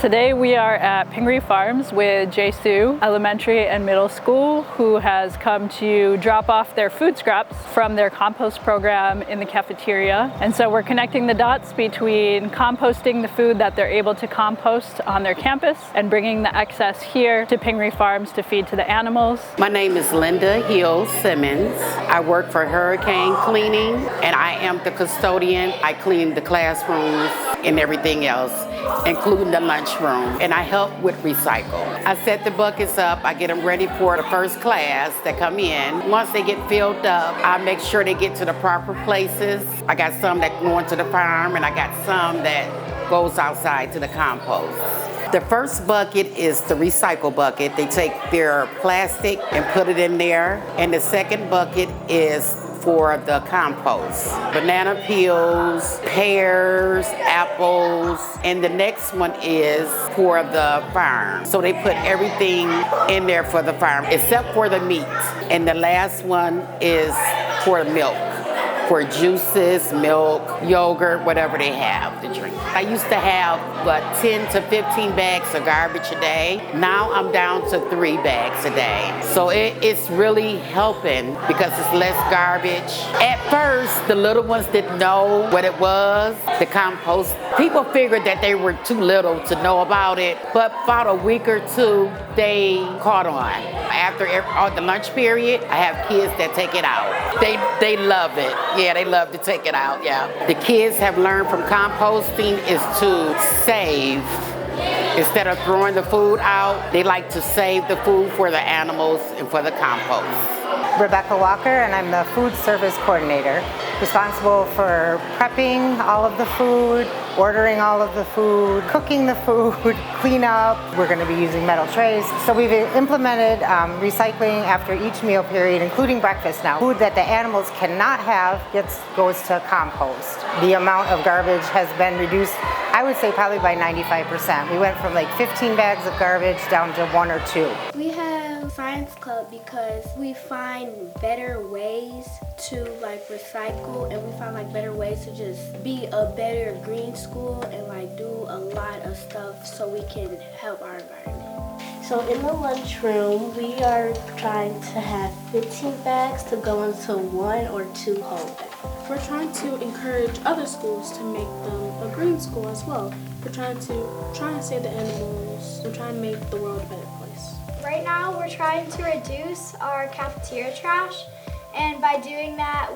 Today we are at Pingree Farms with GESU Elementary and Middle School, who has come to drop off their food scraps from their compost program in the cafeteria. And so we're connecting the dots between composting the food that they're able to compost on their campus and bringing the excess here to Pingree Farms to feed to the animals. My name is Linda Hill Simmons. I work for Hurricane Cleaning, and I am the custodian. I clean the classrooms and everything else, including the lunchroom, and I help with recycle. I set the buckets up, I get them ready for the first class that come in. Once they get filled up, I make sure they get to the proper places. I got some that go into the farm, and I got some that goes outside to the compost. The first bucket is the recycle bucket. They take their plastic and put it in there, and the second bucket is for the compost. Banana peels, pears, apples, and the next one is for the farm. So they put everything in there for the farm except for the meat. And the last one is for milk, for juices, milk, yogurt, whatever they have to drink. I used to have, 10 to 15 bags of garbage a day. Now I'm down to 3 bags a day. So it's really helping because it's less garbage. At first, the little ones didn't know what it was, the compost. People figured that they were too little to know about it, but about a week or two, they caught on. After the lunch period, I have kids that take it out. They love it. Yeah, they love to take it out, yeah. The kids have learned from composting is to save. Instead of throwing the food out, they like to save the food for the animals and for the compost. Rebecca Walker, and I'm the food service coordinator, responsible for prepping all of the food, ordering all of the food, cooking the food, clean up. We're going to be using metal trays. So we've implemented recycling after each meal period, including breakfast now. Food that the animals cannot have goes to compost. The amount of garbage has been reduced, I would say probably by 95%. We went from like 15 bags of garbage down to 1 or 2. We have science club because we find better ways to recycle, and we find better ways to just be a better green school and do a lot of stuff so we can help our environment. So in the lunchroom, we are trying to have 15 bags to go into 1 or 2 whole bags. We're trying to encourage other schools to make them a green school as well. We're trying to save the animals. We're trying to make the world a better place. Right now, we're trying to reduce our cafeteria trash, and by doing that,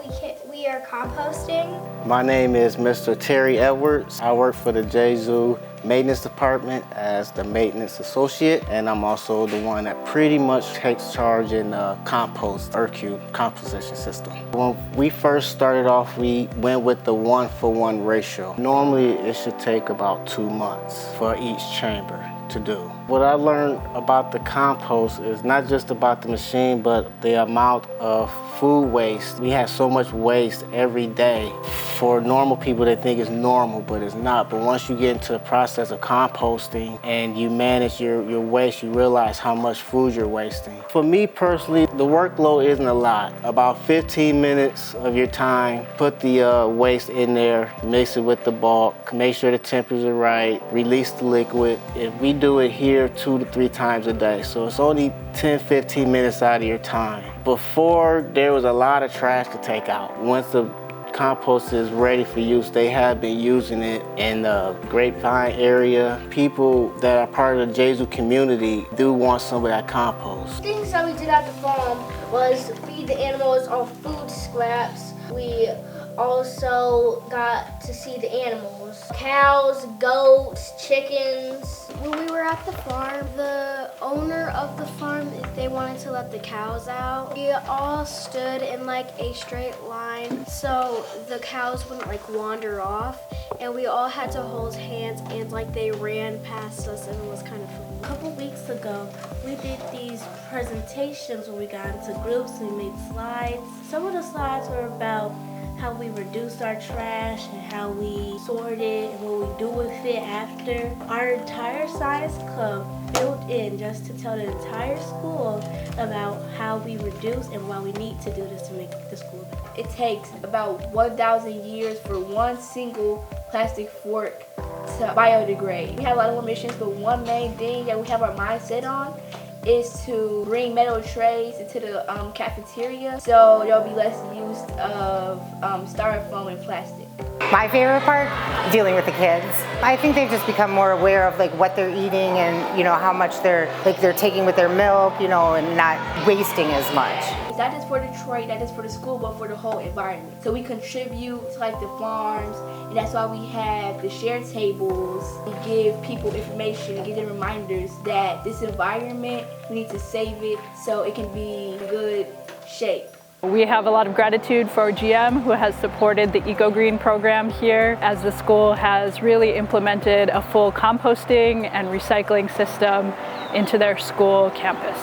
we are composting. My name is Mr. Terry Edwards. I work for the GESU Maintenance Department as the maintenance associate, and I'm also the one that pretty much takes charge in the compost, ERQ, composition system. When we first started off, we went with the 1-for-1 ratio. Normally, it should take about 2 months for each chamber to do. What I learned about the compost is not just about the machine, but the amount of food waste. We have so much waste every day. For normal people, they think it's normal, but it's not. But once you get into the process of composting and you manage your waste, you realize how much food you're wasting. For me personally, the workload isn't a lot. About 15 minutes of your time, put the waste in there, mix it with the bulk, make sure the temperature are right, release the liquid. If we do it here 2 to 3 times a day, so it's only 10-15 minutes out of your time. Before, there was a lot of trash to take out. Once the compost is ready for use, they have been using it in the Grapevine area. People that are part of the GESU community do want some of that compost. Things that we did at the farm was feed the animals on food scraps. We also got to see the animals. Cows, goats, chickens. When we were at the farm, the owner of the farm, they wanted to let the cows out. We all stood in a straight line so the cows wouldn't wander off, and we all had to hold hands, and they ran past us, and it was kind of fun. A couple weeks ago, we did these presentations where we got into groups and we made slides. Some of the slides were about how we reduced our trash and how we sort it and what we do with it after. Our entire science club built in just to tell the entire school about how we reduce and why we need to do this to make the school better. It takes about 1,000 years for one single plastic fork to biodegrade. We have a lot of missions, but one main thing that we have our mindset on is to bring metal trays into the cafeteria so there'll be less use of styrofoam and plastic. My favorite part, dealing with the kids. I think they've just become more aware of like what they're eating and how much they're taking with their milk, and not wasting as much. It's not just for Detroit, not just for the school, but for the whole environment. So we contribute to like the farms, and that's why we have the share tables. We give people information and give them reminders that this environment, we need to save it so it can be in good shape. We have a lot of gratitude for GM, who has supported the EcoGreen program here, as the school has really implemented a full composting and recycling system into their school campus.